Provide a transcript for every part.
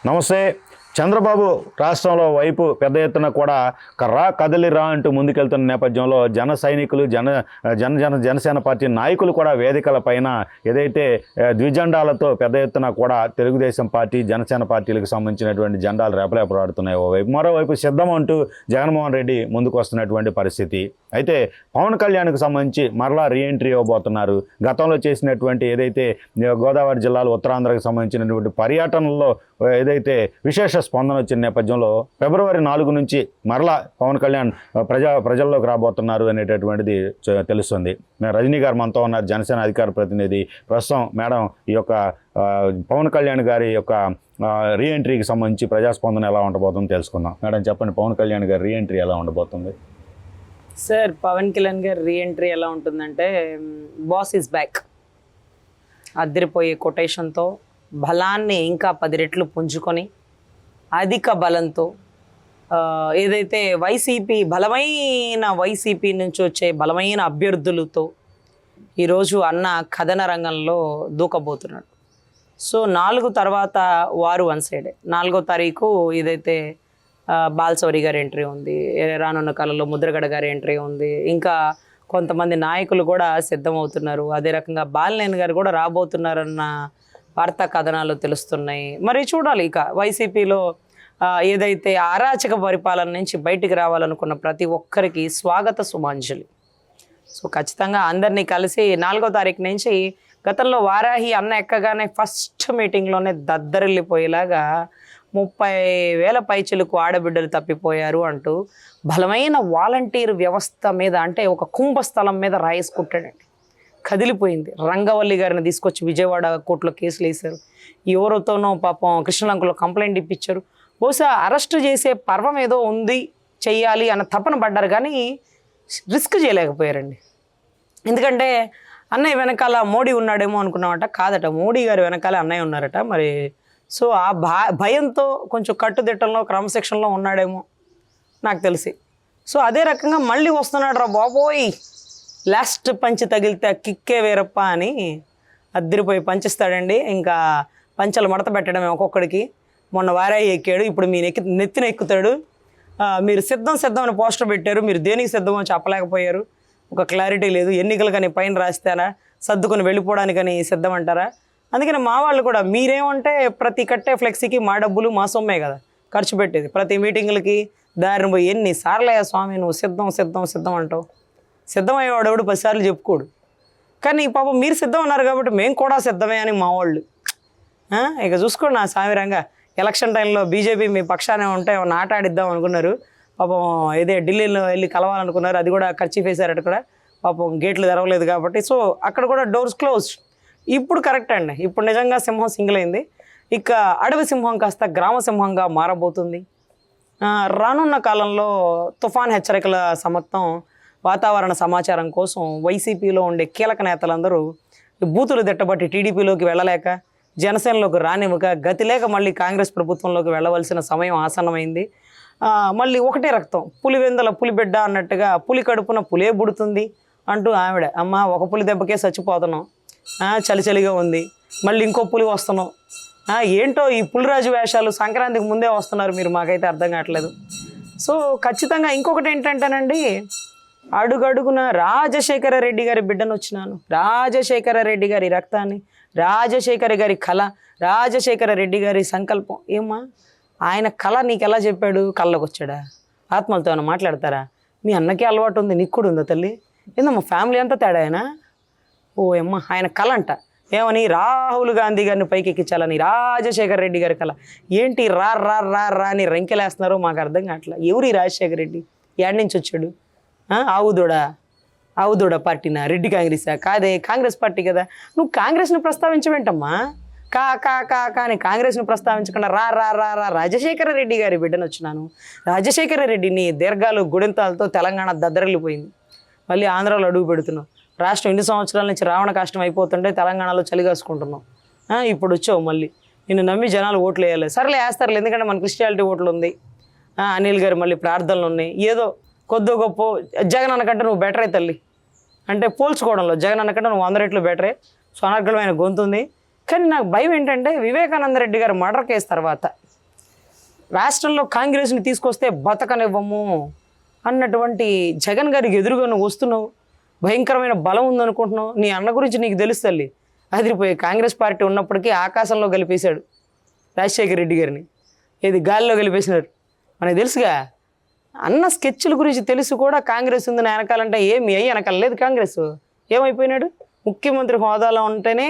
నమస్తే. చంద్రబాబు రాష్ట్రంలో వైపు పెద్ద ఎత్తున కూడా కర్రా కదలిరా అంటూ ముందుకెళ్తున్న నేపథ్యంలో జన సైనికులు జనసేన పార్టీ నాయకులు కూడా వేదికల పైన ఏదైతే ద్విజెండాలతో పెద్ద ఎత్తున కూడా తెలుగుదేశం పార్టీ జనసేన పార్టీలకు సంబంధించినటువంటి జెండాలు రేపలేపలాడుతున్నాయి. ఓవైపు మరోవైపు సిద్ధం అంటూ జగన్మోహన్ రెడ్డి ముందుకు వస్తున్నటువంటి పరిస్థితి. అయితే పవన్ కళ్యాణ్కి సంబంధించి మరలా రీఎంట్రీ ఇవ్వబోతున్నారు. గతంలో చేసినటువంటి ఏదైతే గోదావరి జిల్లాలో ఉత్తరాంధ్రకు సంబంధించినటువంటి పర్యటనల్లో ఏదైతే విశేష స్పందన వచ్చిన నేపథ్యంలో ఫిబ్రవరి 4 నుంచి మరలా పవన్ కళ్యాణ్ ప్రజల్లోకి రాబోతున్నారు అనేటటువంటిది తెలుస్తుంది. రజనీ గారు మనతో ఉన్నారు, జనసేన అధికార ప్రతినిధి. ప్రస్తుతం మేడం ఈ యొక్క పవన్ కళ్యాణ్ గారి యొక్క రీఎంట్రీకి సంబంధించి ప్రజాస్పందన ఎలా ఉండబోతుందో తెలుసుకుందాం. మేడం చెప్పండి, పవన్ కళ్యాణ్ గారి రీఎంట్రీ ఎలా ఉండబోతుంది? సార్, పవన్ కళ్యాణ్ గారి రీఎంట్రీ ఎలా ఉంటుందంటే, బాస్ ఈజ్ బ్యాక్ అద్దరిపోయే కొటేషన్తో బలాన్ని ఇంకా 10 రెట్లు పుంజుకొని అధిక బలంతో ఏదైతే బలమైన వైసీపీ నుంచి వచ్చే బలమైన అభ్యర్థులతో ఈరోజు అన్న కథన రంగంలో దూకబోతున్నాడు. సో 4 తర్వాత వారు వన్ సైడే. 4వ తారీఖు ఏదైతే బాలశౌరి గారి ఎంట్రీ ఉంది, రానున్న కాలంలో ముద్రగడ గారి ఎంట్రీ ఉంది, ఇంకా కొంతమంది నాయకులు కూడా సిద్ధమవుతున్నారు. అదే రకంగా బాలినేని గారు కూడా రాబోతున్నారన్న వార్తా కథనాలు తెలుస్తున్నాయి. మరి చూడాలి. ఇక వైసీపీలో ఏదైతే అరాచక పరిపాలన నుంచి బయటికి రావాలనుకున్న ప్రతి ఒక్కరికి స్వాగత సుమాంజలి. సో ఖచ్చితంగా అందరినీ కలిసి 4వ తారీఖు నుంచి గతంలో వారాహి అన్న ఎక్కగానే ఫస్ట్ మీటింగ్లోనే దద్దరిల్లిపోయేలాగా 30,000 పైచిలకు ఆడబిడ్డలు తప్పిపోయారు అంటూ బలమైన వాలంటీర్ వ్యవస్థ మీద, అంటే ఒక కుంభస్థలం మీద రాయేసుకుంటాడండి. కదిలిపోయింది. రంగవల్లి గారిని తీసుకొచ్చి విజయవాడ కోర్టులో కేసులు వేశారు. ఎవరితోనో పాపం కృష్ణలంకలో కంప్లైంట్ ఇప్పించారు. బహుశా అరెస్ట్ చేసే పర్వం ఏదో ఉంది, చెయ్యాలి అన్న తపన పడ్డారు, కానీ రిస్క్ చేయలేకపోయారండి. ఎందుకంటే అన్నయ్య వెనకాల మోడీ ఉన్నాడేమో అనుకున్నామట. కాదట, మోడీ గారి వెనకాల అన్నయ్య ఉన్నారట. మరి సో ఆ భయంతో కొంచెం కట్టుదిట్టంలో క్రమశిక్షణలో ఉన్నాడేమో నాకు తెలిసి. సో అదే రకంగా మళ్ళీ వస్తున్నాడు రా బాబోయ్, లాస్ట్ పంచి తగిలితే కిక్కే వేరప్ప అని అద్దరిపోయి పంచిస్తాడండి. ఇంకా పంచలు మడత పెట్టడమే ఒక్కొక్కడికి. మొన్న వారాయి ఎక్కాడు, ఇప్పుడు మీ నెత్తిన ఎక్కుతాడు. మీరు సిద్ధం అని పోస్టర్ పెట్టారు, మీరు దేనికి సిద్ధమో చెప్పలేకపోయారు. ఒక క్లారిటీ లేదు. ఎన్నికలు కానీ పైన రాస్తారా, సర్దుకొని వెళ్ళిపోవడానికని సిద్ధం అంటారా? అందుకని మా వాళ్ళు కూడా మీరేమంటే ప్రతి కట్టే ఫ్లెక్సీకి మా డబ్బులు మా సొమ్మే కదా ఖర్చు పెట్టేది. ప్రతి మీటింగులకి దారిని పోయి ఎన్నిసార్లయ్యా స్వామి నువ్వు సిద్ధం అంటావు. సిద్ధమయ్యేవాడు ఎవడు 10 సార్లు చెప్పుకోడు. కానీ పాపం మీరు సిద్ధం అన్నారు కాబట్టి మేము కూడా సిద్ధమే అని మా వాళ్ళు. ఇక చూసుకోండి నా సామిరంగా. ఎలక్షన్ టైంలో బీజేపీ మీ పక్షానే ఉంటే ఏమన్నా ఆట ఆడిద్దాం అనుకున్నారు. పాపం ఇదే ఢిల్లీలో వెళ్ళి కలవాలనుకున్నారు, అది కూడా ఖర్చు వేశారట కూడా. పాపం గేట్లు తెరవలేదు కాబట్టి. సో అక్కడ కూడా డోర్స్ క్లోజ్. ఇప్పుడు కరెక్ట్ అండి, ఇప్పుడు నిజంగా సింహం సింగిల్ అయింది. ఇక అడవి సింహం కాస్త గ్రామ సింహంగా మారబోతుంది. రానున్న కాలంలో తుఫాన్ హెచ్చరికల సమత్తం వాతావరణ సమాచారం కోసం వైసీపీలో ఉండే కీలక నేతలందరూ బూతులు తిట్టబట్టి టీడీపీలోకి వెళ్ళలేక, జనసేనలోకి రానివ్వక, గతి లేక మళ్ళీ కాంగ్రెస్ ప్రభుత్వంలోకి వెళ్ళవలసిన సమయం ఆసన్నమైంది. మళ్ళీ ఒకటే రక్తం, పులివెందల పులిబిడ్డ అన్నట్టుగా పులి కడుపున పులే బుడుతుంది అంటూ ఆవిడ, అమ్మ ఒక పులి దెబ్బకే చచ్చిపోతున్నాం, చలిగా ఉంది, మళ్ళీ ఇంకో పులి వస్తున్నాం. ఏంటో ఈ పులిరాజు వేషాలు సంక్రాంతికి ముందే వస్తున్నారు మీరు, మాకైతే అర్థం కావట్లేదు. సో ఖచ్చితంగా ఇంకొకటి ఏంటంటేనండి, అడుగడుగున రాజశేఖర రెడ్డి గారి బిడ్డను వచ్చినాను, రాజశేఖర రెడ్డి గారి రక్తాన్ని, రాజశేఖర గారి కళ, రాజశేఖర రెడ్డి గారి సంకల్పం. ఏమ్మా ఆయన కళ నీకు ఎలా చెప్పాడు? కళ్ళకు వచ్చాడా? ఆత్మలతో ఏమైనా మాట్లాడతారా? మీ అన్నకే అలవాటు ఉంది, నీకు కూడా ఉందా తల్లి? ఏందమ్మా ఫ్యామిలీ అంతా తేడా అయినా? ఓ అమ్మ, ఆయన కళ అంట ఏమని, రాహుల్ గాంధీ గారిని పైకి ఎక్కించాలని రాజశేఖర రెడ్డి గారి కళ. ఏంటి రా రా రా రా అని రంకెలేస్తున్నారో మాకు అర్థం కావట్లా. ఎవరి రాజశేఖర రెడ్డి? యాడ్ నుంచి వచ్చాడు? ఆవుదూడ పార్టీనా? రెడ్డి కాంగ్రెసా? కాదే, కాంగ్రెస్ పార్టీ కదా. నువ్వు కాంగ్రెస్ను ప్రస్తావించవేంటమ్మా? అని కాంగ్రెస్ను ప్రస్తావించకుండా రా రా రా రా రాజశేఖర రెడ్డి గారి బిడ్డను వచ్చినాను. రాజశేఖర రెడ్డిని దీర్ఘాలు గుడింతాలతో తెలంగాణ దద్దరిల్లిపోయింది. మళ్ళీ ఆంధ్రాలో అడుగు పెడుతున్నావు. రాష్ట్రం ఇన్ని సంవత్సరాల నుంచి రావణ కష్టం అయిపోతుంటే తెలంగాణలో చలిగాసుకుంటున్నాం. ఇప్పుడు వచ్చావు మళ్ళీ. నిన్ను నమ్మి జనాలు ఓట్లు వేయాలి. సరేలే వేస్తారులే, ఎందుకంటే మన క్రిస్టియాలిటీ ఓట్లు ఉంది. అనిల్ గారు మళ్ళీ ప్రార్థనలు ఉన్నాయి. ఏదో కొద్ది గొప్ప జగన్ అన్నకంటే నువ్వు బెటరే తల్లి అంటే పోల్చుకోవడంలో జగన్ అన్నకంటే నువ్వు 100 రెట్లు బెటరే. సో అనర్గళమైన గొంతుంది. కానీ నాకు భయం ఏంటంటే వివేకానంద రెడ్డి గారు మర్డర్ కేసు తర్వాత రాష్ట్రంలో కాంగ్రెస్ని తీసుకొస్తే బతకనివ్వము అన్నటువంటి జగన్ గారికి ఎదురుగా నువ్వు వస్తున్నావు, భయంకరమైన బలం ఉందనుకుంటున్నావు. నీ అన్న గురించి నీకు తెలుసు తల్లి. అదిరిపోయి కాంగ్రెస్ పార్టీ ఉన్నప్పటికీ ఆకాశంలో కలిపేశాడు రాజశేఖర రెడ్డి గారిని, ఏది గాలిలో కలిపేసినారు మనకు తెలుసుగా. అన్న స్కెచ్ల గురించి తెలుసు కూడా కాంగ్రెస్ ఉంది నా వెనకాలంటే ఏమి అయ్యి వెనకాల లేదు. కాంగ్రెస్ ఏమైపోయినాడు, ముఖ్యమంత్రి హోదాలో ఉంటేనే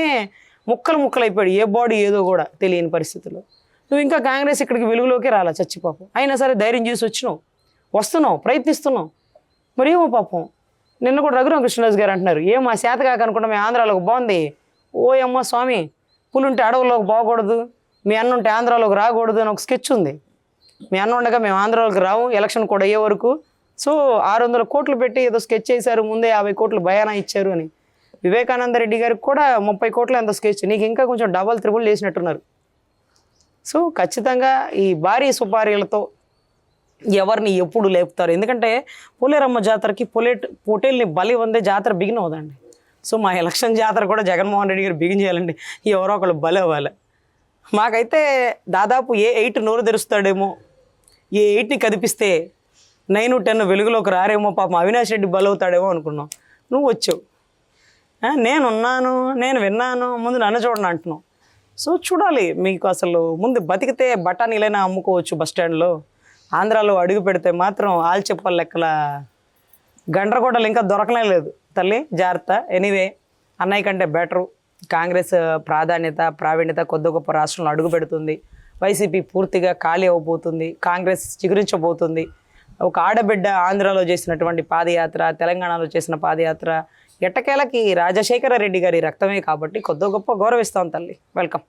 ముక్కలు అయిపోయాడు, ఏ బాడీ ఏదో కూడా తెలియని పరిస్థితుల్లో. నువ్వు ఇంకా కాంగ్రెస్ ఇక్కడికి వెలుగులోకి రాలా చచ్చిపాపం. అయినా సరే ధైర్యం చేసి వస్తున్నావు ప్రయత్నిస్తున్నావు. మరి ఏమో పాపం నిన్న కూడా రఘురామ కృష్ణరాజు గారు అంటున్నారు, ఏం ఆ శాత కాక అనుకుంటా మేము ఆంధ్రాలోకి బాగుంది. ఓ అమ్మ స్వామి, పులుంటే అడవుల్లోకి పోకూడదు, మీ అన్న ఉంటే ఆంధ్రాలోకి రాకూడదు అని ఒక స్కెచ్ ఉంది. మీ అన్న ఉండగా మేము ఆంధ్రాలోకి రావు, ఎలక్షన్ కూడా అయ్యే వరకు. సో 600 కోట్లు పెట్టి ఏదో స్కెచ్ చేశారు, ముందే 50 కోట్లు భయానా ఇచ్చారు అని. వివేకానంద రెడ్డి గారికి కూడా 30 కోట్లు ఎంత స్కెచ్, నీకు ఇంకా కొంచెం డబల్ త్రిబుల్ చేసినట్టున్నారు. సో ఖచ్చితంగా ఈ భారీ సుపారీలతో ఎవరిని ఎప్పుడు లేపుతారు. ఎందుకంటే పోలేరమ్మ జాతరకి పొటేల్ని బలి వందే జాతర బిగిన్ అవుదండి. సో మా ఎలక్షన్ జాతర కూడా జగన్మోహన్ రెడ్డి గారు బిగిన్ చేయాలండి, ఎవరో ఒకళ్ళు బలి అవ్వాలి. మాకైతే దాదాపు ఏ 8 నోరు తెరుస్తాడేమో, ఏ 8ని కదిపిస్తే 9, 10 వెలుగులోకి రారేమో, పాపం అవినాష్ రెడ్డి బలవుతాడేమో అనుకున్నాం. నువ్వు వచ్చావు, నేనున్నాను, నేను విన్నాను, ముందు నన్ను చూడను అంటున్నావు. సో చూడాలి, మీకు అసలు ముందు బతికితే బఠానీలైనా అమ్ముకోవచ్చు బస్టాండ్లో. ఆంధ్రాలో అడుగు పెడితే మాత్రం ఆల్చెప్పల లెక్కల గండ్రగొడ్డలు ఇంకా దొరకనే లేదు తల్లి, జాగ్రత్త. ఎనీవే అన్నయ్య కంటే బెటరు. కాంగ్రెస్ ప్రావీణ్యత కొద్ది గొప్ప రాష్ట్రంలో అడుగు పెడుతుంది. వైసీపీ పూర్తిగా ఖాళీ అవ్వబోతుంది, కాంగ్రెస్ చిగురించబోతుంది. ఒక ఆడబిడ్డ ఆంధ్రాలో చేసినటువంటి పాదయాత్ర, తెలంగాణలో చేసిన పాదయాత్ర ఎట్టకేలకి రాజశేఖర రెడ్డి గారి రక్తమే కాబట్టి కొద్ది గొప్ప గౌరవిస్తాం తల్లి. వెల్కమ్.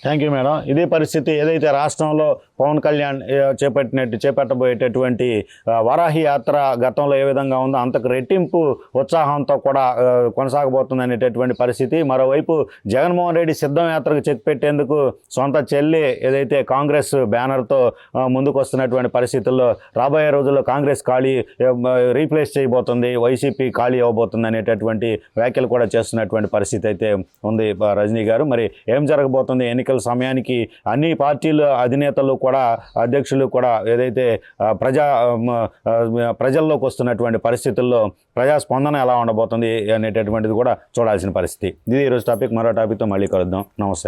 Thank you madam. ఇదే పరిస్థితి ఏదైతే రాష్ట్రంలో పవన్ కళ్యాణ్ చేపట్టబోయేటటువంటి వారాహి యాత్ర గతంలో ఏ విధంగా ఉందో అంతకు రెట్టింపు ఉత్సాహంతో కూడా కొనసాగబోతుంది అనేటటువంటి పరిస్థితి. మరోవైపు జగన్మోహన్ రెడ్డి సిద్ధం యాత్రకు చెక్ పెట్టేందుకు సొంత చెల్లి ఏదైతే కాంగ్రెస్ బ్యానర్తో ముందుకు వస్తున్నటువంటి పరిస్థితుల్లో రాబోయే రోజుల్లో కాంగ్రెస్ రీప్లేస్ చేయబోతుంది, వైసీపీ ఖాళీ అవ్వబోతుంది అనేటటువంటి వ్యాఖ్యలు కూడా చేస్తున్నటువంటి పరిస్థితి అయితే ఉంది రజనీ గారు. మరి ఏం జరగబోతుంది ఎన్నికల సమయానికి? అన్ని పార్టీల అధినేతలు కూడా, అధ్యక్షులు కూడా ఏదైతే ప్రజల్లోకి వస్తున్నటువంటి పరిస్థితుల్లో ప్రజాస్పందన ఎలా ఉండబోతుంది అనేటటువంటిది కూడా చూడాల్సిన పరిస్థితి. ఇది ఈరోజు టాపిక్. మరో టాపిక్తో మళ్ళీ కలుద్దాం. నమస్తే.